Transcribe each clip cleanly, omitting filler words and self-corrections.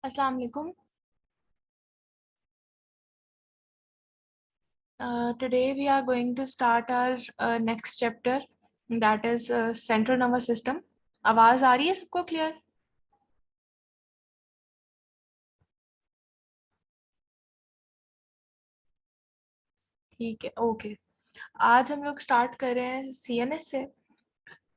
Assalamu alaikum. Today we are going to start our next chapter, that is central nervous system. आवाज आ रही है सबको clear? ठीक है, ओके। आज हम लोग स्टार्ट कर रहे हैं सीएनएस से।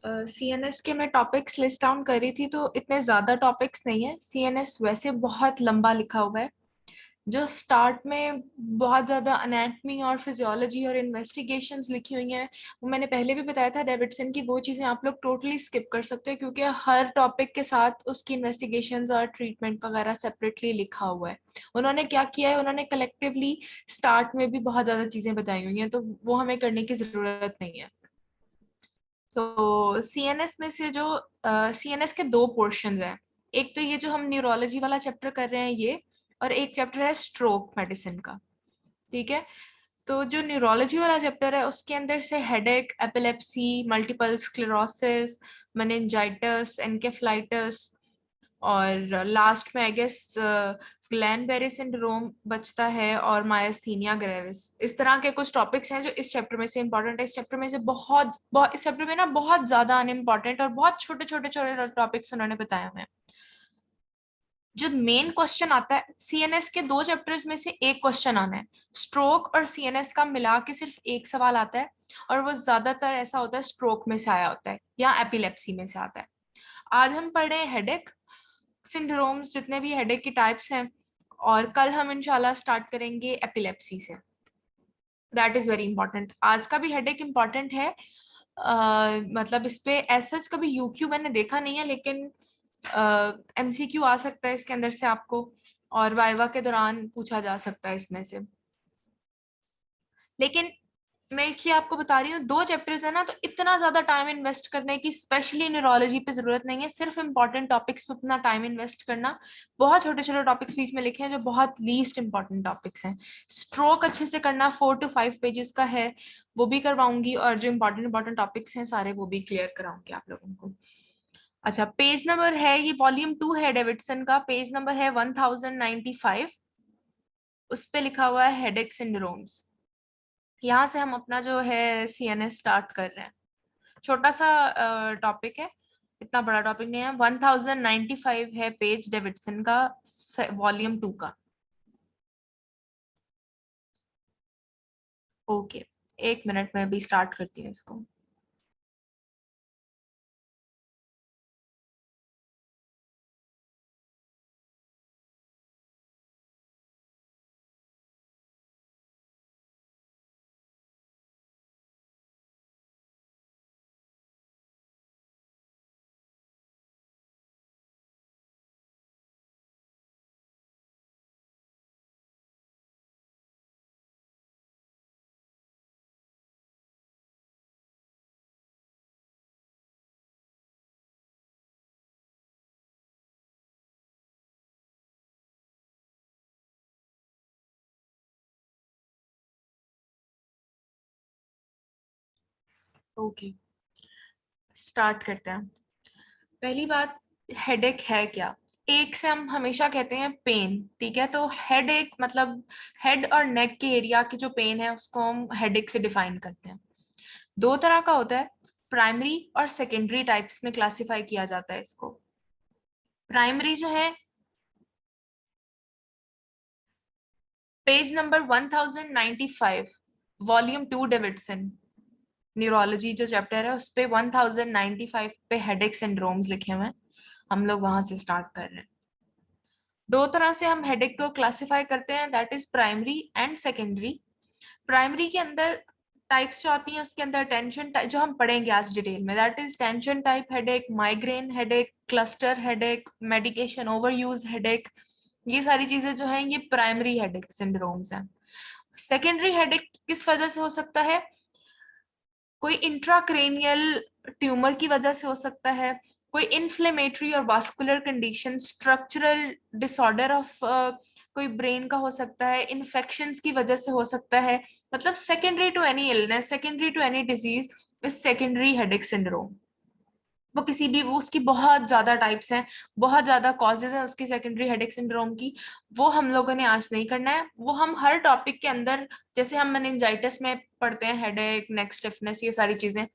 सीएनएस के मैं टॉपिक्स लिस्ट डाउन कर रही थी, तो इतने ज़्यादा टॉपिक्स नहीं है। सीएनएस वैसे बहुत लंबा लिखा हुआ है। जो स्टार्ट में बहुत ज़्यादा अनैटमी और फिजियोलॉजी और इन्वेस्टिगेशंस लिखी हुई हैं, वो मैंने पहले भी बताया था डेविडसन की, वो चीज़ें आप लोग टोटली स्किप कर सकते हैं, क्योंकि हर टॉपिक के साथ उसकी इन्वेस्टिगेशंस और ट्रीटमेंट वगैरह सेपरेटली लिखा हुआ है। उन्होंने क्या किया है, उन्होंने कलेक्टिवली स्टार्ट में भी बहुत ज़्यादा चीज़ें बताई हुई हैं, तो वो हमें करने की ज़रूरत नहीं है। तो सीएनएस में से जो सीएनएस के दो पोर्शंस हैं। एक तो ये जो हम न्यूरोलॉजी वाला चैप्टर कर रहे हैं ये, और एक चैप्टर है स्ट्रोक मेडिसिन का। ठीक है। तो जो न्यूरोलॉजी वाला चैप्टर है उसके अंदर से headache, epilepsy, multiple sclerosis, meningitis, encephalitis, और लास्ट में आई गेस ग्लैनबेरी सिंड्रोम बचता है, और मायस्थीनिया ग्रेविस। इस तरह के कुछ टॉपिक्स हैं जो इस चैप्टर में से इंपॉर्टेंट है। इस चैप्टर में से बहुत इस चैप्टर में ना बहुत ज्यादा अनइम्पॉर्टेंट और बहुत छोटे छोटे छोटे टॉपिक्स उन्होंने बताए हुए हैं। जो मेन क्वेश्चन आता है, सीएनएस के दो चैप्टर्स में से एक क्वेश्चन आना है। स्ट्रोक और सीएनएस का मिला के सिर्फ एक सवाल आता है, और वो ज्यादातर ऐसा होता है स्ट्रोक में से आया होता है या एपिलेप्सी में से आता है। आज हम पढ़ रहे हैं हेडेक सिंड्रोम्स, जितने भी हेडेक की टाइप्स हैं, और कल हम इंशाल्लाह स्टार्ट करेंगे एपिलेप्सी से। That is very important. आज का भी हेडेक इंपॉर्टेंट है। मतलब इस पे ऐसा कभी यूक्यू मैंने देखा नहीं है, लेकिन एमसीक्यू आ सकता है इसके अंदर से आपको, और वाइवा के दौरान पूछा जा सकता है इसमें से। लेकिन मैं इसलिए आपको बता रही हूँ, दो चैप्टर्स है ना, तो इतना ज्यादा टाइम इन्वेस्ट करने की स्पेशली न्यूरोलॉजी पे जरूरत नहीं है। सिर्फ इंपॉर्टेंट टॉपिक्स पे अपना टाइम इन्वेस्ट करना। बहुत छोटे छोटे टॉपिक्स बीच में लिखे हैं जो बहुत लीस्ट इंपॉर्टेंट टॉपिक्स हैं। स्ट्रोक अच्छे से करना, 4 to 5 पेजेस का है, वो भी करवाऊंगी, और जो इंपॉर्टेंट इंपॉर्टेंट टॉपिक्स हैं सारे वो भी क्लियर कराऊंगी आप लोगों को। अच्छा, पेज नंबर है, ये वॉल्यूम 2 है डेविडसन का, पेज नंबर है 1095। उस पे लिखा हुआ है हेडेक सिंड्रोम्स। यहाँ से हम अपना जो है सीएनएस स्टार्ट कर रहे हैं। छोटा सा टॉपिक है, इतना बड़ा टॉपिक नहीं है। 1095 है पेज डेविडसन का, वॉल्यूम 2 का। ओके, एक मिनट में अभी स्टार्ट करती हूँ इसको। ओके, स्टार्ट करते हैं। पहली बात, हेडेक है क्या? एक से हम हमेशा कहते हैं पेन, ठीक है? तो हेडेक मतलब हेड और नेक के एरिया की जो पेन है उसको हम हेडेक से डिफाइन करते हैं। दो तरह का होता है, प्राइमरी और सेकेंडरी टाइप्स में क्लासिफाई किया जाता है इसको। प्राइमरी जो है, page number 1095, volume 2 Davidson neurology जो चैप्टर है उस पे 1095 पे हेडेक सिंड्रोम्स लिखे हुए हैं। हम लोग वहां से स्टार्ट कर रहे हैं। दो तरह से हम हेडेक को क्लासिफाई करते हैं, that is primary and secondary. Primary के अंदर टाइप्स जो आती हैं उसके अंदर टेंशन टाइप, जो हम पढ़ेंगे आज डिटेल में, that is tension type headache, migraine headache, cluster headache, medication over use headache. ये सारी चीजें जो हैं ये प्राइमरी हेडेक सिंड्रोम्स हैं। सेकेंडरी हेडेक किस वजह से हो सकता है? कोई इंट्राक्रेनियल ट्यूमर की वजह से हो सकता है, कोई इन्फ्लेमेटरी और vascular condition, structural disorder of कोई ब्रेन का हो सकता है, इन्फेक्शंस की वजह से हो सकता है। मतलब secondary to any illness, secondary to any disease is secondary headache syndrome. वो उसकी बहुत ज्यादा टाइप्स हैं, बहुत ज्यादा कॉजेज हैं उसकी सेकेंडरी हेडेक सिंड्रोम की। वो हम लोगों ने आज नहीं करना है, वो हम हर टॉपिक के अंदर, जैसे हम मेनिंजाइटिस में पढ़ते हैं हेडेक, नेक स्टिफनेस, ये सारी चीजें,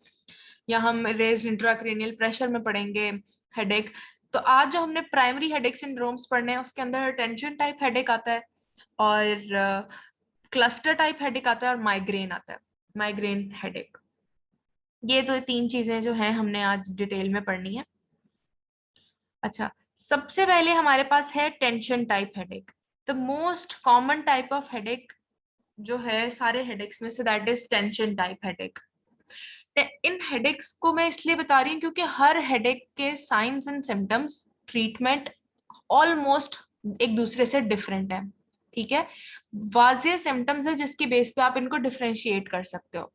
या हम रेज्ड इंट्राक्रेनियल प्रेशर में पढ़ेंगे हेडेक। तो आज जो हमने प्राइमरी हेडेक सिंड्रोम्स पढ़ने हैं उसके अंदर टेंशन टाइप हेडेक आता है, और क्लस्टर टाइप हेडेक आता है, और माइग्रेन आता है, माइग्रेन हेडेक। ये तो तीन चीजें जो हैं हमने आज डिटेल में पढ़नी है। अच्छा, सबसे पहले हमारे पास है tension type headache. The most common type of headache जो है सारे हेडेक्स में से, that is tension type headache. In headaches को मैं इसलिए बता रही हूँ क्योंकि हर हेडेक के science and symptoms, treatment almost एक दूसरे से डिफरेंट है। ठीक है, वाजिया सिम्टम्स है जिसकी बेस पे आप इनको डिफरेंशिएट कर सकते हो।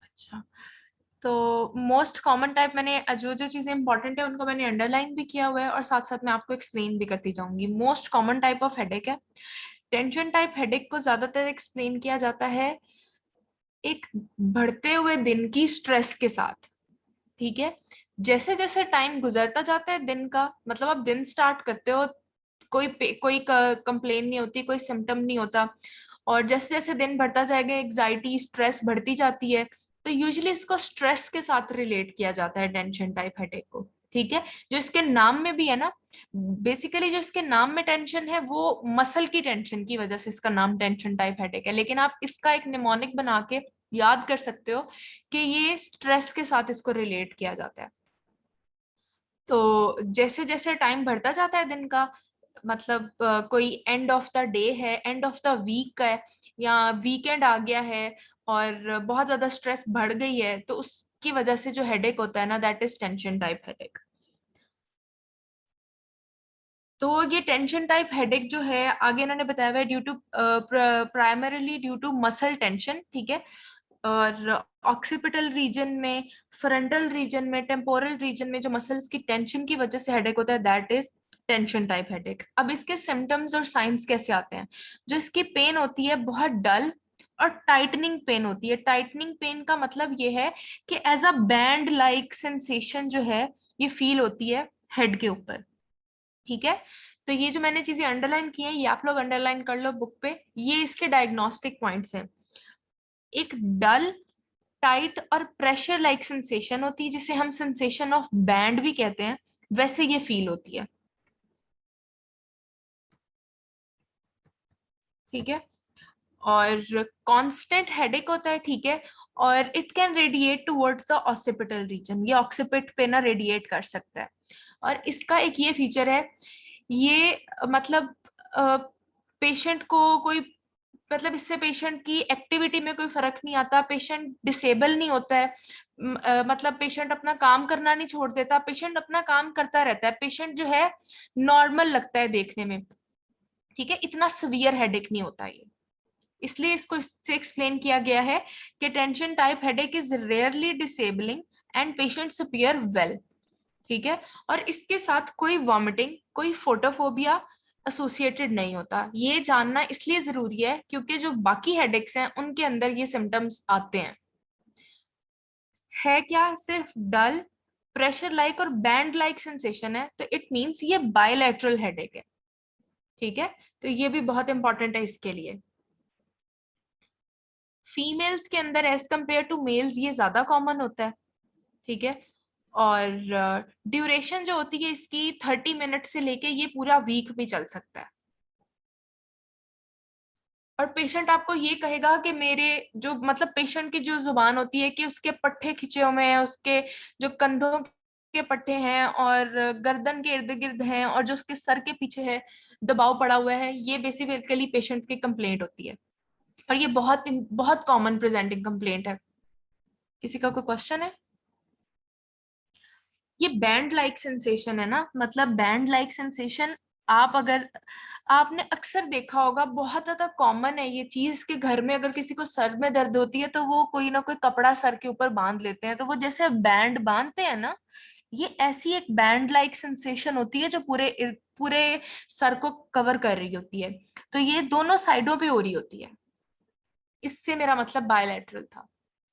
अच्छा, तो मोस्ट कॉमन टाइप, मैंने जो जो चीजें इंपॉर्टेंट है उनको मैंने अंडरलाइन भी किया हुआ है, और साथ साथ मैं आपको एक्सप्लेन भी करती जाऊंगी। Most common type of headache है टेंशन टाइप हेडेक। को ज्यादातर एक्सप्लेन किया जाता है एक बढ़ते हुए दिन की स्ट्रेस के साथ। ठीक है, जैसे जैसे टाइम गुजरता जाता है दिन का, मतलब आप दिन स्टार्ट करते हो, कोई कंप्लेन नहीं होती, कोई सिम्टम नहीं होता, और जैसे जैसे दिन बढ़ता जाएगा एग्जाइटी स्ट्रेस बढ़ती जाती है, तो यूजुअली इसको स्ट्रेस के साथ रिलेट किया जाता है टेंशन टाइप हेडेक को। ठीक है, जो इसके नाम में भी है ना, बेसिकली जो इसके नाम में टेंशन है वो मसल की टेंशन की वजह से इसका नाम टेंशन टाइप हेडेक है, लेकिन आप इसका एक निमोनिक बना के याद कर सकते हो कि ये स्ट्रेस के साथ इसको रिलेट किया जाता है। तो जैसे जैसे टाइम बढ़ता जाता है दिन का, मतलब कोई एंड ऑफ द डे है, एंड ऑफ द वीक है, या वीकेंड आ गया है, और बहुत ज्यादा स्ट्रेस बढ़ गई है, तो उसकी वजह से जो हेडेक होता है ना, that is tension type headache. तो ये टेंशन टाइप हेडेक जो है, आगे इन्होंने बताया हुआ है due to, primarily due to muscle tension. ठीक है, और ऑक्सीपिटल रीजन में, फ्रंटल रीजन में, टेम्पोरल रीजन में जो मसल्स की टेंशन की वजह से हेडेक होता है, that is tension type headache. अब इसके सिम्टम्स और साइंस कैसे आते हैं? जो इसकी पेन होती है बहुत डल और टाइटनिंग पेन होती है। टाइटनिंग पेन का मतलब ये है कि as a band like sensation जो है ये फील होती है हेड के ऊपर। ठीक है, तो ये जो मैंने चीजें अंडरलाइन की हैं ये आप लोग अंडरलाइन कर लो बुक पे। ये इसके डायग्नोस्टिक पॉइंट्स हैं। एक डल, टाइट और प्रेशर लाइक सेंसेशन होती है, जिसे हम सेंसेशन ऑफ बैंड भी कहते हैं, वैसे ये फील होती है। ठीक है, और कांस्टेंट हेडेक होता है। ठीक है, और it can radiate towards the occipital region, ये ऑक्सीपिट पे ना रेडिएट कर सकता है। और इसका एक ये फीचर है, ये मतलब पेशेंट को कोई, मतलब इससे पेशेंट की एक्टिविटी में कोई फर्क नहीं आता, पेशेंट डिसेबल नहीं होता है, मतलब पेशेंट अपना काम करना नहीं छोड़ देता, पेशेंट अपना काम करता रहता है, पेशेंट जो है नॉर्मल लगता है देखने में। ठीक है, इतना सीवियर हेडेक नहीं होता ये, इसलिए इसको इससे एक्सप्लेन किया गया है कि tension type headache is rarely disabling and patients appear well. ठीक है, और इसके साथ कोई वॉमिटिंग, कोई फोटोफोबिया एसोसिएटेड नहीं होता। ये जानना इसलिए जरूरी है क्योंकि जो बाकी हेडेक्स हैं उनके अंदर ये सिम्टम्स आते हैं। है क्या? सिर्फ डल, प्रेशर लाइक और बैंड लाइक सेंसेशन है, तो इट मींस ये बायलैटरल हेडेक है। ठीक है, तो ये भी बहुत इंपॉर्टेंट है इसके लिए। फीमेल्स के अंदर एज कंपेयर टू मेल्स ये ज्यादा कॉमन होता है। ठीक है, और ड्यूरेशन जो होती है इसकी 30 मिनट से लेके ये पूरा वीक भी चल सकता है। और पेशेंट आपको ये कहेगा कि मेरे जो, मतलब पेशेंट की जो जुबान होती है कि उसके पट्टे खिंचे हुए हैं, उसके जो कंधों के पट्टे हैं और गर्दन के इर्द गिर्द हैं, और जो उसके सर के पीछे है दबाव पड़ा हुआ है, ये बेसिकली पेशेंट की कंप्लेंट होती है। और ये बहुत बहुत कॉमन प्रेजेंटिंग कंप्लेंट है। किसी का कोई क्वेश्चन है? ये बैंड लाइक सेंसेशन है ना, मतलब बैंड लाइक सेंसेशन, आप अगर, आपने अक्सर देखा होगा, बहुत ज्यादा कॉमन है ये चीज कि घर में अगर किसी को सर में दर्द होती है तो वो कोई ना कोई कपड़ा सर के ऊपर बांध लेते हैं, तो वो जैसे बैंड बांधते हैं ना, ये ऐसी एक बैंड लाइक सेंसेशन होती है जो पूरे पूरे सर को कवर कर रही होती है। तो ये दोनों साइडों पे हो रही होती है, इससे मेरा मतलब बायलैटरल था।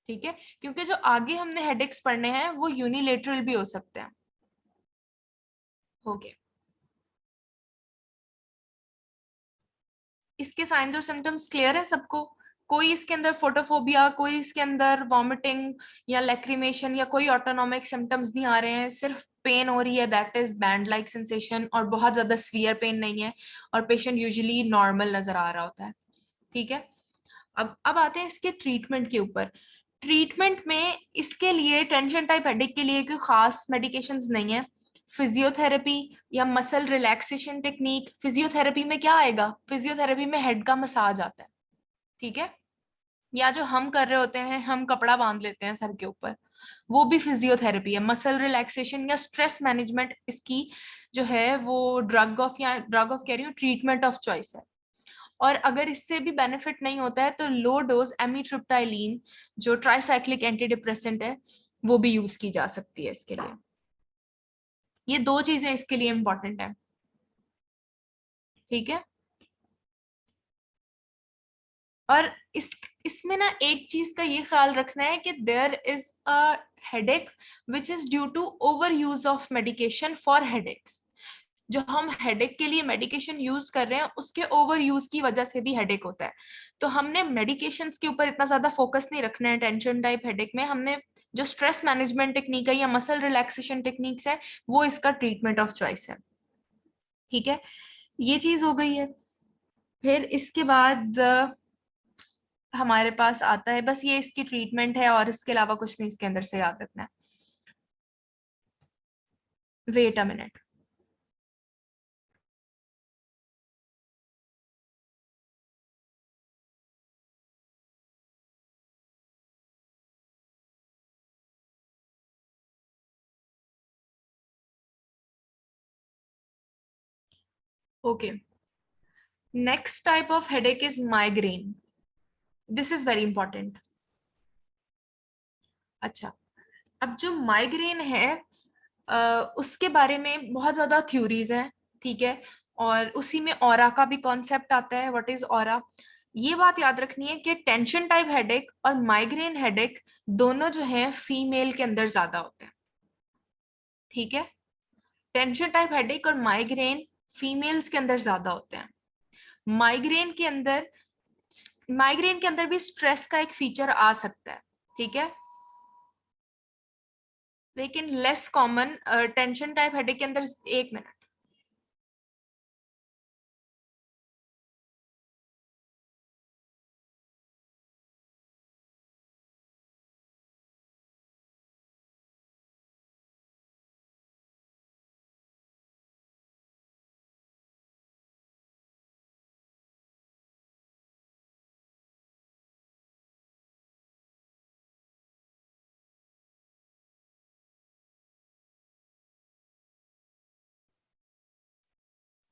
ठीक है, क्योंकि जो आगे हमने हेडेक्स पढ़ने हैं वो यूनिलेटरल भी हो सकते हैं। ओके, इसके साइंस और सिम्टम्स क्लियर है सबको? कोई इसके अंदर फोटोफोबिया, कोई इसके अंदर वॉमिटिंग या लैक्रिमेशन या कोई ऑटोनॉमिक सिम्टम्स नहीं आ रहे हैं, सिर्फ पेन हो रही है, that is band like sensation, और बहुत ज्यादा सीवियर पेन नहीं है, और पेशेंट यूजुअली नॉर्मल नजर आ रहा होता है। ठीक है, अब आते हैं इसके ट्रीटमेंट के ऊपर। ट्रीटमेंट में इसके लिए, टेंशन टाइप हेडेक के लिए कोई खास मेडिकेशंस नहीं है। फिजियोथेरेपी या मसल रिलैक्सेशन टेक्निक। फिजियोथेरेपी में क्या आएगा? फिजियोथेरेपी में हेड का मसाज आता है, ठीक है, या जो हम कर रहे होते हैं, हम कपड़ा बांध लेते हैं सर के ऊपर, वो भी फिजियोथेरेपी है। मसल रिलैक्सेशन या स्ट्रेस मैनेजमेंट इसकी जो है वो ड्रग ऑफ, या ड्रग ऑफ कह रही हूँ, ट्रीटमेंट ऑफ चॉइस है। और अगर इससे भी बेनिफिट नहीं होता है तो लो डोज एमिट्रिप्टाइलिन, जो ट्राइसाइक्लिक एंटी डिप्रेसेंट है, वो भी यूज की जा सकती है इसके लिए। ये दो चीजें इसके लिए इंपॉर्टेंट है, ठीक है। और इसमें ना एक चीज का ये ख्याल रखना है कि there is a headache which is due to overuse of medication for headaches. जो हम हेडेक के लिए मेडिकेशन यूज कर रहे हैं उसके ओवर यूज की वजह से भी हेडेक होता है। तो हमने मेडिकेशंस के ऊपर इतना ज्यादा फोकस नहीं रखना है टेंशन टाइप हेडेक में। हमने जो स्ट्रेस मैनेजमेंट टेक्निक है या मसल रिलैक्सेशन टेक्निक्स है, वो इसका ट्रीटमेंट ऑफ चॉइस है, ठीक है। ये चीज हो गई है। फिर इसके बाद हमारे पास आता है, बस ये इसकी ट्रीटमेंट है और इसके अलावा कुछ नहीं इसके अंदर से याद रखना है। Wait a minute. Okay, next type of headache is migraine. This is very important. अच्छा, अब जो माइग्रेन है उसके बारे में बहुत ज्यादा थ्योरीज हैं, ठीक है। और उसी में ऑरा का भी कॉन्सेप्ट आता है, व्हाट इज ऑरा। ये बात याद रखनी है कि टेंशन टाइप हेडेक और माइग्रेन हेडेक दोनों जो है फीमेल के अंदर ज्यादा होते हैं, ठीक है। टेंशन टाइप हेडेक और माइग्रेन फीमेल्स के अंदर ज्यादा होते हैं। माइग्रेन के अंदर माइग्रेन के अंदर भी स्ट्रेस का एक फीचर आ सकता है, ठीक है, लेकिन less common tension type headache के अंदर। एक मिनट।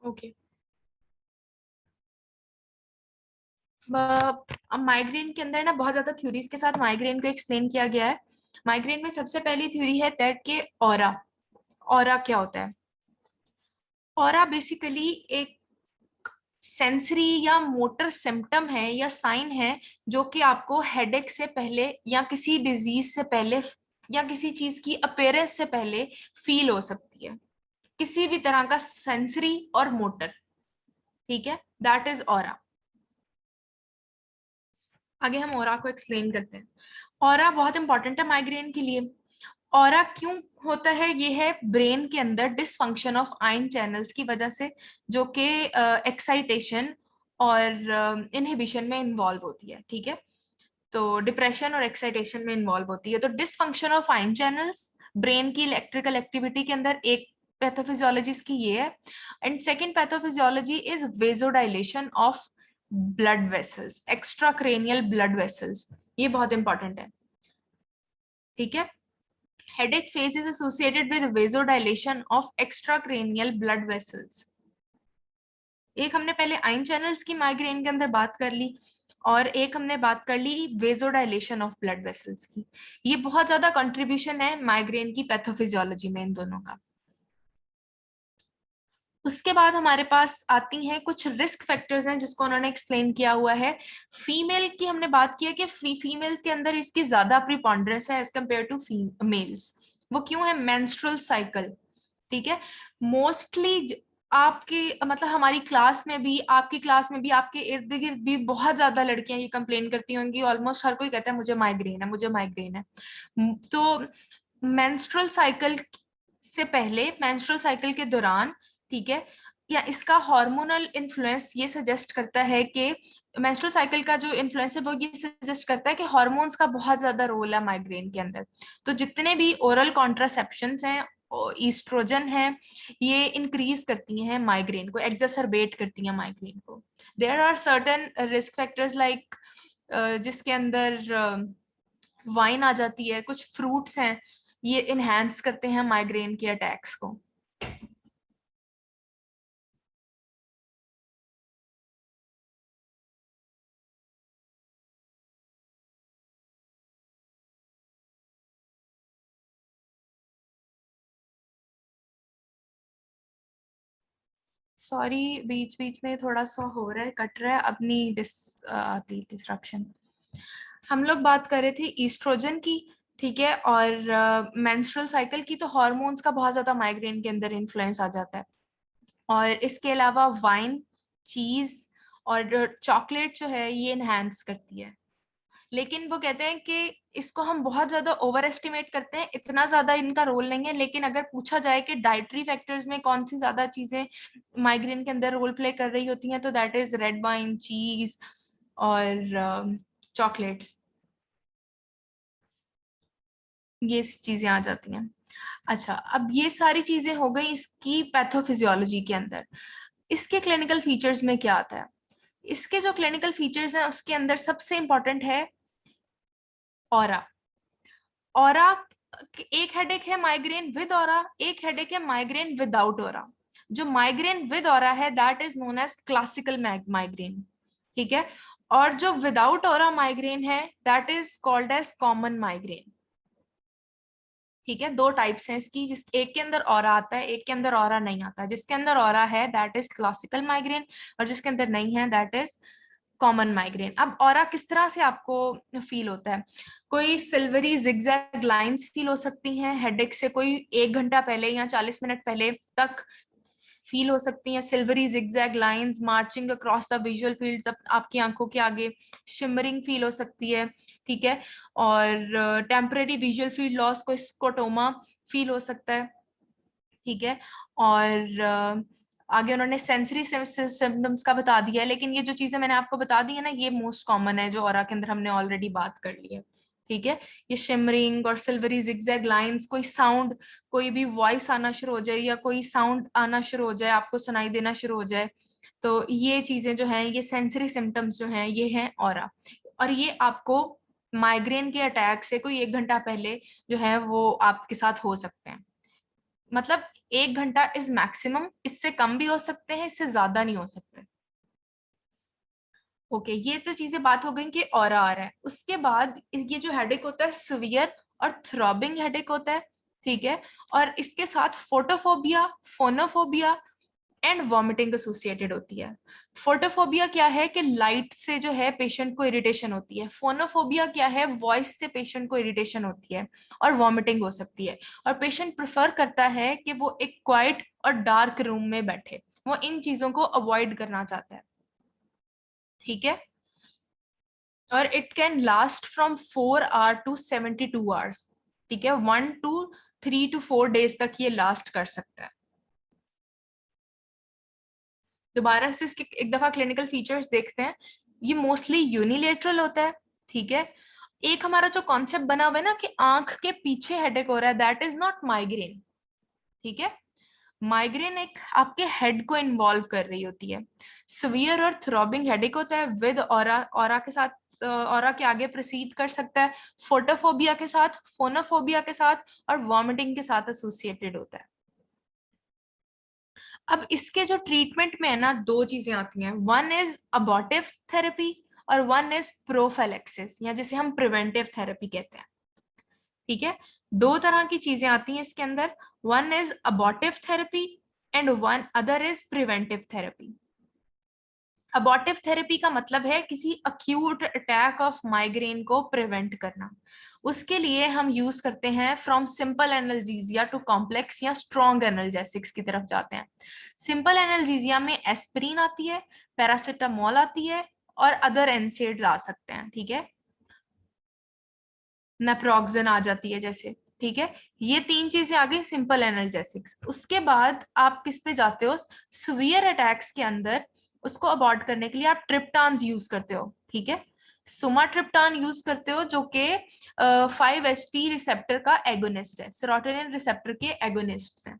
ओके, अब माइग्रेन के अंदर ना बहुत ज्यादा थ्योरीज के साथ माइग्रेन को एक्सप्लेन किया गया है। माइग्रेन में सबसे पहली थ्योरी है दैट के ऑरा। ऑरा क्या होता है? ऑरा बेसिकली एक सेंसरी या मोटर सिम्टम है या साइन है, जो कि आपको हेडेक से पहले या किसी डिजीज से पहले या किसी चीज की अपेयरेंस से पहले फील हो सकती है, किसी भी तरह का सेंसरी और मोटर, ठीक है, दैट इज ऑरा। आगे हम ऑरा को एक्सप्लेन करते हैं। ऑरा बहुत इंपॉर्टेंट है माइग्रेन के लिए। ऑरा क्यों होता है? ये है ब्रेन के अंदर डिसफंक्शन ऑफ आयन चैनल्स की वजह से, जो कि एक्साइटेशन और इनहिबिशन में इन्वॉल्व होती है, ठीक है। तो डिप्रेशन और एक्साइटेशन में इन्वॉल्व होती है। तो dysfunction of ion channels brain की इलेक्ट्रिकल एक्टिविटी के अंदर एक पैथोफिजियोलॉजी इसकी ये है। And second pathophysiology is vasodilation of blood vessels, extra cranial blood vessels. ये बहुत इंपॉर्टेंट है, ठीक है। Headache phase is associated with vasodilation of extracranial blood vessels. एक हमने पहले आयन चैनल्स की माइग्रेन के अंदर बात कर ली, और एक हमने बात कर ली वेजोडाइलेशन ऑफ ब्लड वेसल्स की। ये बहुत ज्यादा कंट्रीब्यूशन है माइग्रेन की पैथोफिजियोलॉजी में इन दोनों का। उसके बाद हमारे पास आती हैं कुछ रिस्क फैक्टर्स हैं जिसको उन्होंने एक्सप्लेन किया हुआ है। फीमेल की हमने बात की है कि फीमेल्स के अंदर इसकी ज्यादा प्रीपोंडरेंस है एज कम्पेयर टू मेल्स। वो क्यों है? मेंस्ट्रुअल साइकिल, ठीक है। मोस्टली आपके मतलब हमारी क्लास में भी, आपकी क्लास में भी, आपके इर्द गिर्द भी बहुत ज्यादा लड़कियां ये कंप्लेन करती होंगी। ऑलमोस्ट हर कोई कहता है मुझे माइग्रेन है, मुझे माइग्रेन है। तो मेंस्ट्रुअल साइकिल से पहले, मेंस्ट्रुअल साइकिल के दौरान, ठीक है, या इसका हार्मोनल इन्फ्लुएंस ये सजेस्ट करता है कि मेंस्ट्रुअल साइकिल का जो इन्फ्लुएंस है वो ये सजेस्ट करता है कि हार्मोन्स का बहुत ज्यादा रोल है माइग्रेन के अंदर। तो जितने भी ओरल कॉन्ट्रासेप्शंस हैं, ईस्ट्रोजन है, ये इंक्रीज करती हैं माइग्रेन को, एक्सरबेट करती हैं माइग्रेन को। There are certain risk factors like, जिसके अंदर वाइन आ जाती है, कुछ फ्रूट्स हैं, ये इनहेंस करते हैं माइग्रेन के अटैक्स को। सॉरी, बीच बीच में थोड़ा सा हो रहा है, कट रहा है, अपनी आती डिस्ट्रप्शन। हम लोग बात कर रहे थे ईस्ट्रोजन की, ठीक है, और मेंस्ट्रुअल साइकिल की। तो हॉर्मोन्स का बहुत ज्यादा माइग्रेन के अंदर इन्फ्लुएंस आ जाता है। और इसके अलावा वाइन, चीज और चॉकलेट जो है ये इनहेंस करती है। लेकिन वो कहते हैं कि इसको हम बहुत ज्यादा ओवर एस्टिमेट करते हैं, इतना ज्यादा इनका रोल नहीं है। लेकिन अगर पूछा जाए कि डाइटरी फैक्टर्स में कौन सी ज्यादा चीजें माइग्रेन के अंदर रोल प्ले कर रही होती हैं, तो दैट इज रेड वाइन, चीज और चॉकलेट्स, ये चीजें आ जाती हैं। अच्छा, अब ये सारी चीजें हो गई इसकी पैथोफिजियोलॉजी के अंदर। इसके क्लिनिकल फीचर्स में क्या आता है? इसके जो क्लिनिकल फीचर्स हैं उसके अंदर सबसे इंपॉर्टेंट है ऑरा। ऑरा, एक हेडेक है माइग्रेन विद ऑरा, एक हेडेक है माइग्रेन विदाउट ऑरा। जो माइग्रेन विद ऑरा है that is known as classical migraine, ठीक है। और जो विदाउट ऑरा माइग्रेन है that is called as common migraine, ठीक है। दो टाइप्स हैं इसकी, जिस एक के अंदर ऑरा आता है, एक के अंदर ऑरा नहीं आता। जिसके अंदर ऑरा है दैट इज क्लासिकल माइग्रेन, और जिसके अंदर नहीं है दैट इज कॉमन माइग्रेन। अब ऑरा किस तरह से आपको फील होता है? कोई सिल्वरी जिगजैग लाइंस फील हो सकती हैं हेडेक से कोई 1 घंटा पहले या 40 मिनट पहले तक फील हो सकती हैं। Silvery zigzag lines marching across the visual fields, आपकी आंखों के आगे शिमरिंग फील हो सकती है, ठीक है। और टेम्पररी विजुअल फील्ड लॉस, को स्कोटोमा फील हो सकता है, ठीक है। और आगे उन्होंने सेंसरी सिम्टम्स का बता दिया है। लेकिन ये जो चीजें मैंने आपको बता दी है ना, ये मोस्ट कॉमन है जो ऑरा के अंदर हमने ऑलरेडी बात कर ली है, ठीक है। ये शिमरिंग और सिल्वरी जिगजैग लाइंस, कोई साउंड, कोई भी वॉइस आना शुरू हो जाए या कोई साउंड आना शुरू हो जाए, आपको सुनाई देना शुरू हो जाए, तो ये चीजें जो हैं, ये सेंसरी सिम्टम्स जो हैं, ये हैं ऑरा। और ये आपको माइग्रेन के अटैक से कोई 1 घंटा पहले जो है वो आपके साथ हो सकते हैं। मतलब 1 घंटा इज मैक्सिमम, इससे कम भी हो सकते हैं, इससे ज्यादा नहीं हो सकते। ओके, ये तो चीजें बात हो गई कि ऑरा आ रहा है। उसके बाद ये जो हेडेक होता है सिवियर और थ्रॉबिंग हेडेक होता है, ठीक है। और इसके साथ photophobia, phonophobia and vomiting associated होती है। फोटोफोबिया क्या है कि लाइट से जो है पेशेंट को इरिटेशन होती है। फोनोफोबिया क्या है? वॉइस से पेशेंट को इरिटेशन होती है और वॉमिटिंग हो सकती है। और पेशेंट प्रेफर करता है कि वो एक क्वाइट और डार्क रूम में बैठे, वो इन चीजों को अवॉइड करना चाहता है, ठीक है। और it can last from 4 hour to 72 hours, ठीक है। 1 to 3 to 4 डेज तक ये लास्ट कर सकता है। दोबारा से इसके एक दफा क्लिनिकल फीचर्स देखते हैं। ये मोस्टली यूनिलेटरल होता है, ठीक है। एक हमारा जो कॉन्सेप्ट बना हुआ है ना कि आंख के पीछे हेडेक हो रहा है, दैट इज नॉट माइग्रेन, ठीक है। माइग्रेन एक आपके हेड को इन्वॉल्व कर रही होती है। सिवियर और थ्रॉबिंग हेडेक होता है विद ऑरा, ऑरा के साथ, ऑरा के आगे प्रोसीड कर सकता है, फोटोफोबिया के साथ, फोनोफोबिया के साथ और वॉमिटिंग के साथ एसोसिएटेड होता है। अब इसके जो ट्रीटमेंट में है ना, दो चीजें आती हैं। वन इज अबॉर्टिव थेरेपी और वन इज प्रोफाइलैक्सिस, या जिसे हम प्रिवेंटिव थेरेपी कहते हैं, ठीक है। दो तरह की चीजें आती हैं इसके अंदर। One is abortive therapy and one other is preventive therapy. Abortive therapy का मतलब है किसी अक्यूट अटैक ऑफ माइग्रेन को प्रिवेंट करना। उसके लिए हम यूज करते हैं from simple analgesia to complex या स्ट्रॉन्ग एनाल्जेसिक्स की तरफ जाते हैं। सिंपल एनाल्जेसिया में एस्पिरिन आती है, पैरासिटामोल आती है और अदर एनसेड्स आ सकते हैं, ठीक है, नेप्रोक्सन आ जाती है जैसे, ठीक है। ये तीन चीजें आ गई सिंपल एनाल्जेसिक्स। उसके बाद आप किस पे जाते हो, सीवियर अटैक्स के अंदर उसको अबॉर्ट करने के लिए आप ट्रिप्टान यूज करते हो, ठीक है। सुमाट्रिप्टान यूज करते हो जो कि 5-HT रिसेप्टर का एगोनिस्ट है, सेरोटोनिन रिसेप्टर के एगोनिस्ट हैं।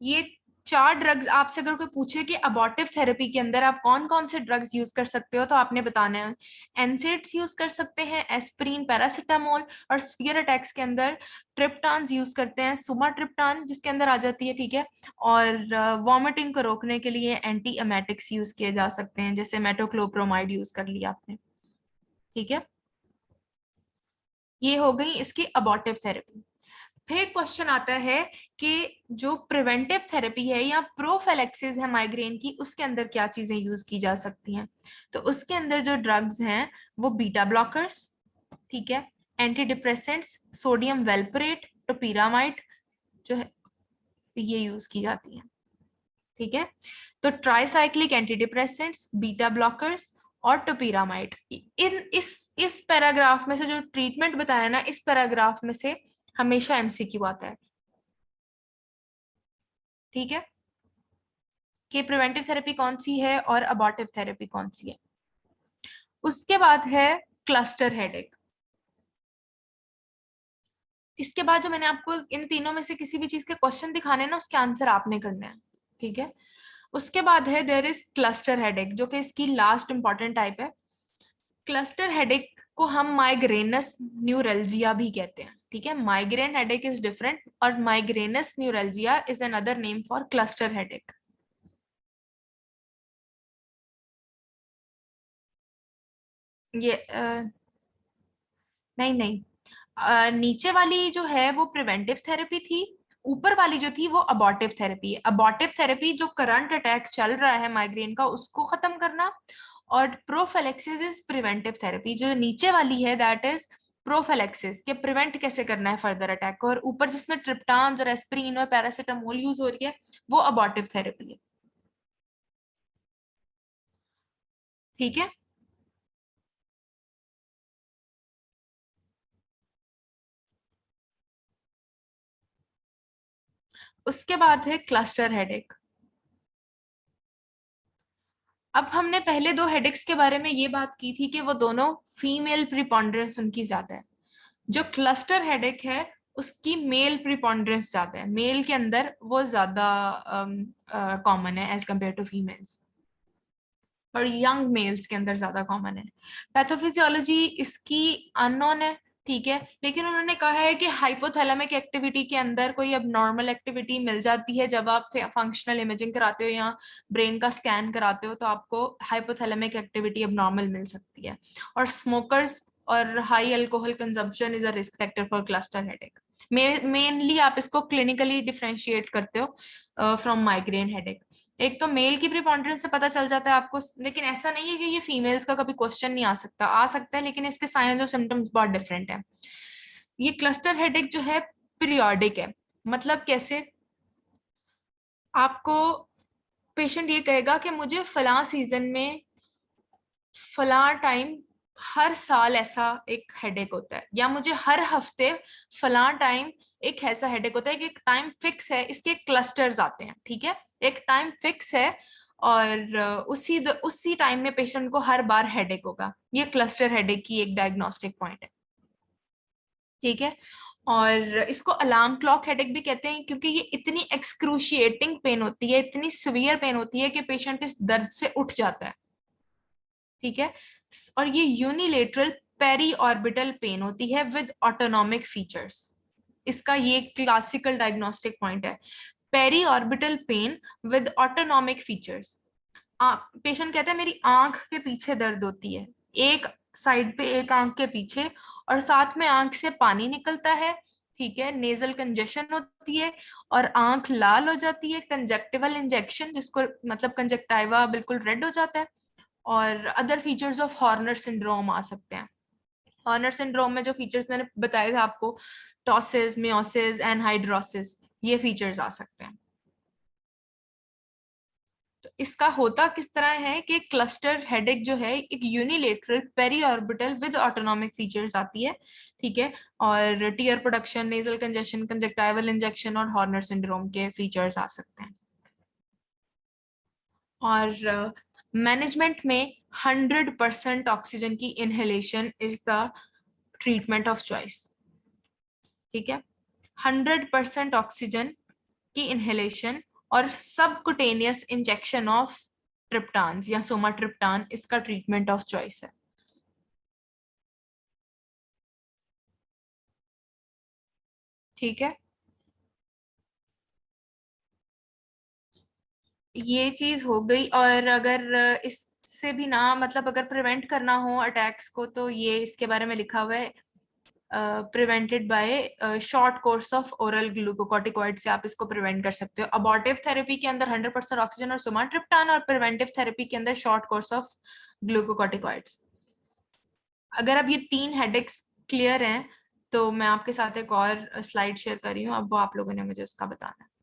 ये चार ड्रग्स आपसे अगर कोई पूछे कि अबॉर्टिव थेरेपी के अंदर आप कौन कौन से ड्रग्स यूज कर सकते हो तो आपने बताना है एनसेड्स यूज कर सकते हैं, एस्पिरिन, पैरासिटामोल, और सीवियर अटैक्स के अंदर ट्रिप्टान यूज करते हैं, सुमाट्रिप्टान जिसके अंदर आ जाती है, ठीक है। और वॉमिटिंग को रोकने के लिए एंटी एमेटिक्स यूज किए जा सकते हैं, जैसे मेटोक्लोप्रोमाइड यूज कर लिया आपने, ठीक है। ये हो गई इसकी अबॉर्टिव थेरेपी। फिर क्वेश्चन आता है कि जो प्रिवेंटिव थेरेपी है या प्रोफिलैक्सिस है माइग्रेन की, उसके अंदर क्या चीजें यूज की जा सकती हैं। तो उसके अंदर जो ड्रग्स हैं वो बीटा ब्लॉकर्स, ठीक है, एंटी डिप्रेसेंट्स, सोडियम वेलपोरेट, टोपिरामाइड जो है ये यूज की जाती है, ठीक है। तो tricyclic anti depressants, beta blockers और टोपिरामाइड, इन इस पैराग्राफ में से जो ट्रीटमेंट बताया ना, इस पैराग्राफ में से हमेशा एमसीक्यू आता है, ठीक है, कि प्रिवेंटिव थेरेपी कौन सी है और अबॉर्टिव थेरेपी कौन सी है। उसके बाद है क्लस्टर हेडेक। इसके बाद जो मैंने आपको इन तीनों में से किसी भी चीज के क्वेश्चन दिखाने हैं ना, उसके आंसर आपने करने हैं, ठीक है। उसके बाद है देयर इज क्लस्टर हेडेक, जो कि इसकी लास्ट इंपॉर्टेंट टाइप है। क्लस्टर हेडेक को हम माइग्रेनस न्यूरल्जिया भी कहते हैं, ठीक है। माइग्रेन हेडेक इज डिफरेंट और migrainous neuralgia is another name for cluster headache. ये नहीं नहीं, नीचे वाली जो है वो प्रिवेंटिव थेरेपी थी, ऊपर वाली जो थी वो अबॉर्टिव थेरेपी है। अबॉर्टिव थेरेपी जो करंट अटैक चल रहा है माइग्रेन का उसको खत्म करना, और प्रोफिलैक्सिस इज प्रिवेंटिव थेरेपी। जो नीचे वाली है दैट इज प्रोफिलैक्सिस, के प्रिवेंट कैसे करना है फर्दर अटैक को, और ऊपर जिसमें ट्रिप्टान और एस्पिरिन और पैरासिटामोल यूज हो रही है वो अबॉर्टिव थेरेपी है, ठीक है। उसके बाद है क्लस्टर हेडेक। अब हमने पहले दो हेडेक्स के बारे में ये बात की थी कि वो दोनों फीमेल प्रिपॉन्डरेंस उनकी ज्यादा है। जो क्लस्टर हेडेक है उसकी मेल प्रिपॉन्डरेंस ज्यादा है, मेल के अंदर वो ज्यादा कॉमन है एज कम्पेयर टू फीमेल्स, और यंग मेल्स के अंदर ज्यादा कॉमन है। पैथोफिजियोलॉजी इसकी अननोन है, ठीक है, लेकिन उन्होंने कहा है कि हाइपोथैलेमिक एक्टिविटी के अंदर कोई अब नॉर्मल एक्टिविटी मिल जाती है जब आप फंक्शनल इमेजिंग कराते हो या ब्रेन का स्कैन कराते हो, तो आपको हाइपोथैलेमिक एक्टिविटी अब नॉर्मल मिल सकती है। और स्मोकर्स और high alcohol consumption is a risk factor for cluster headache. Mainly आप इसको क्लिनिकली डिफरेंशिएट करते हो फ्रॉम माइग्रेन हेडेक। एक तो मेल की प्रिपॉन्डरेंस से पता चल जाता है आपको, लेकिन ऐसा नहीं है कि ये फीमेल्स का कभी क्वेश्चन नहीं आ सकता, आ सकता है, लेकिन इसके साइंस और सिम्टम्स बहुत डिफरेंट है। ये क्लस्टर हेडेक जो है पीरियोडिक है, मतलब कैसे, आपको पेशेंट ये कहेगा कि मुझे फलां सीजन में फलां टाइम हर साल ऐसा एक हेडेक होता है, या मुझे हर हफ्ते फलां टाइम एक ऐसा हेडेक होता है, कि एक टाइम फिक्स है, इसके क्लस्टर्स आते हैं, ठीक है, एक टाइम फिक्स है, और उसी टाइम में पेशेंट को हर बार हेडेक होगा। ये क्लस्टर हेडेक की एक डायग्नोस्टिक पॉइंट है, ठीक है। और इसको अलार्म क्लॉक हेडेक भी कहते हैं, क्योंकि ये इतनी एक्सक्रूशिएटिंग पेन होती है, इतनी सिवियर पेन होती है कि पेशेंट इस दर्द से उठ जाता है, ठीक है। और ये यूनिलेटरल पेरी ऑर्बिटल पेन होती है विद ऑटोनॉमिक फीचर्स। इसका ये क्लासिकल डायग्नोस्टिक पॉइंट है, periorbital pain with autonomic features. Patient कहता है मेरी आंख के पीछे दर्द होती है, एक साइड पे, एक आंख के पीछे, और साथ में आंख से पानी निकलता है, ठीक है, नेजल कंजेशन होती है और आंख लाल हो जाती है, कंजक्टिवल इंजेक्शन जिसको मतलब कंजक्टाइवा बिल्कुल रेड हो जाता है, और other features of Horner syndrome आ सकते हैं। हॉर्नर सिंड्रोम में जो फीचर्स मैंने बताए थे आपको, टॉसिस, मियोसिस, एनहाइड्रोसिस, ये फीचर्स आ सकते हैं। तो इसका होता किस तरह है कि क्लस्टर हेडेक जो है एक unilateral periorbital with autonomic features आती है, ठीक है, और tear production, nasal congestion, conjunctival injection और हॉर्नर सिंड्रोम के फीचर्स आ सकते हैं। और मैनेजमेंट में 100% ऑक्सीजन की inhalation is the treatment of choice, ठीक है। 100% ऑक्सीजन की इनहेलेशन और सबकुटेनियस इंजेक्शन ऑफ ट्रिप्टान या सोमाट्रिप्टान इसका ट्रीटमेंट ऑफ चॉइस है, ठीक है। ये चीज हो गई। और अगर इससे भी ना मतलब अगर प्रिवेंट करना हो अटैक्स को, तो ये इसके बारे में लिखा हुआ है, prevented by short course of oral glucocorticoid से आप इसको प्रिवेंट कर सकते हो। अबॉर्टिव थेरेपी के अंदर 100% ऑक्सीजन और सोमाट्रिप्टान, और प्रिवेंटिव थेरेपी के अंदर शॉर्ट कोर्स ऑफ ग्लूकोकॉर्टिकॉइड्स। अगर अब ये तीन हेडेक्स क्लियर हैं, तो मैं आपके साथ एक और स्लाइड शेयर कर रही हूँ, अब वो आप लोगों ने मुझे उसका बताना है।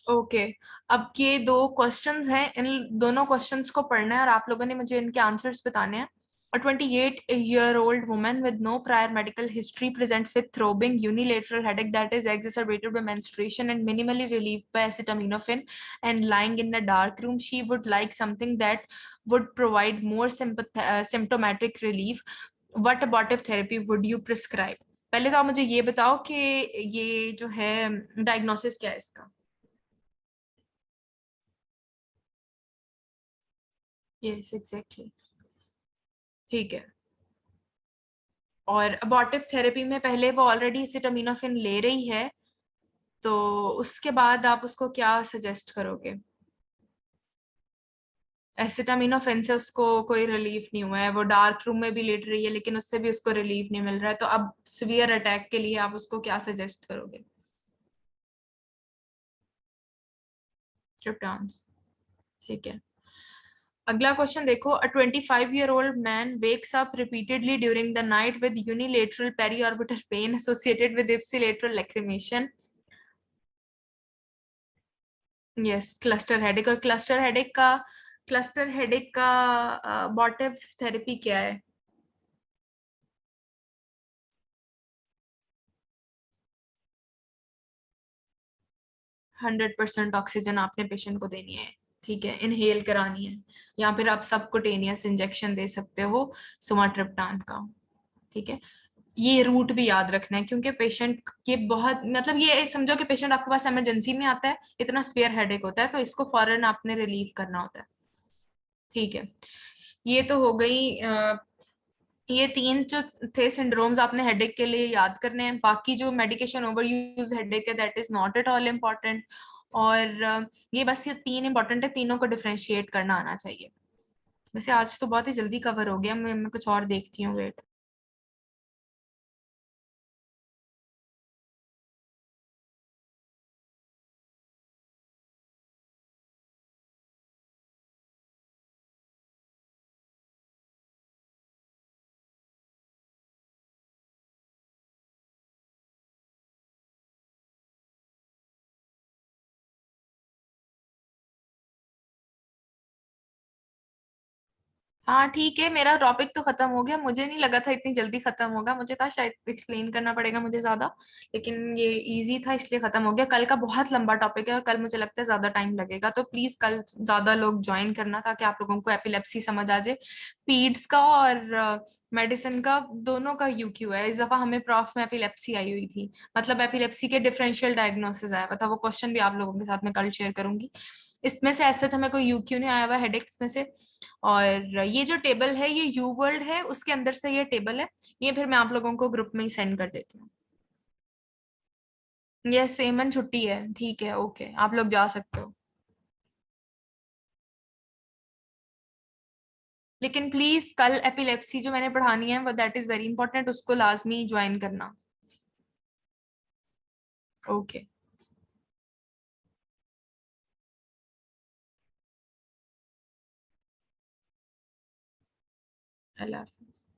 ओके, अब ये दो क्वेश्चंस हैं, इन दोनों क्वेश्चंस को पढ़ना है और आप लोगों ने मुझे इनके आंसर्स बताने हैं। A 28-year-old woman with no prior medical history presents with throbbing unilateral headache that is exacerbated by menstruation and minimally relieved by acetaminophen, and lying in a dark room. She would like something that would provide more symptomatic relief. What abortive therapy would you prescribe? पहले तो आप मुझे ये बताओ कि ये जो है डायग्नोसिस क्या है इसका। यस एग्जैक्टली, ठीक है। और अबॉर्टिव थेरेपी में पहले वो ऑलरेडी एसिटामिनोफेन ले रही है, तो उसके बाद आप उसको क्या सजेस्ट करोगे? एसिटामिनोफेन से उसको कोई रिलीफ नहीं हुआ है, वो डार्क रूम में भी लेट रही है लेकिन उससे भी उसको रिलीफ नहीं मिल रहा है, तो अब सीवियर अटैक के लिए आप उसको क्या सजेस्ट करोगे? ट्रिप्टान्स, ठीक है। अगला क्वेश्चन देखो, a 25-year-old man wakes up repeatedly during the night with unilateral periorbital pain associated with ipsilateral lacrimation. Yes, cluster headache. और क्लस्टर हेडेक का अबॉर्टिव थेरेपी क्या है? 100% ऑक्सीजन आपने पेशेंट को देनी है, ठीक है, इनहेल करानी है, या फिर आप सबकुटेनियस इंजेक्शन दे सकते हो सुमाट्रिप्टान का, ठीक है। ये रूट भी याद रखना है क्योंकि पेशेंट ये बहुत मतलब ये समझो कि पेशेंट आपके पास इमरजेंसी में आता है, इतना स्पेयर हेडेक होता है, तो इसको फौरन आपने रिलीव करना होता है, ठीक है। ये तो हो गई ये तीन जो थे सिंड्रोम्स आपने हेडेक के लिए याद करने हैं। बाकी जो मेडिकेशन ओवर यूज हेडेक है that is not at all important. और ये बस ये तीन इंपॉर्टेंट है, तीनों को डिफरेंशिएट करना आना चाहिए। वैसे आज तो बहुत ही जल्दी कवर हो गया, मैं कुछ और देखती हूँ, वेट। हाँ ठीक है, मेरा टॉपिक तो खत्म हो गया, मुझे नहीं लगा था इतनी जल्दी खत्म होगा, मुझे था शायद एक्सप्लेन करना पड़ेगा मुझे ज्यादा, लेकिन ये इजी था इसलिए खत्म हो गया। कल का बहुत लंबा टॉपिक है और कल मुझे लगता है ज्यादा टाइम लगेगा, तो प्लीज कल ज्यादा लोग ज्वाइन करना ताकि आप लोगों को एपिलेप्सी समझ आ जाए। पीड्स का और मेडिसिन का दोनों का यूक्यू है। इस दफा हमें प्रॉफ में एपिलेप्सी आई हुई थी, मतलब एपिलेप्सी के डिफरेंशियल डायग्नोसिस आया हुआ था, वो क्वेश्चन भी आप लोगों के साथ में कल शेयर करूंगी। इसमें से ऐसे तो हमें कोई यूक्यू नहीं आया हुआ हेडेक्स में से। और ये जो टेबल है ये यू वर्ल्ड है, उसके अंदर से ये टेबल है, ये फिर मैं आप लोगों को ग्रुप में ही सेंड कर देती हूँ। ये सेमन छुट्टी है, ठीक है, ओके, आप लोग जा सकते हो। लेकिन प्लीज कल एपिलेप्सी जो मैंने पढ़ानी है वो दैट इज वेरी इंपॉर्टेंट, उसको लाजमी ज्वाइन करना। ओके। अल्लाह हाफिज।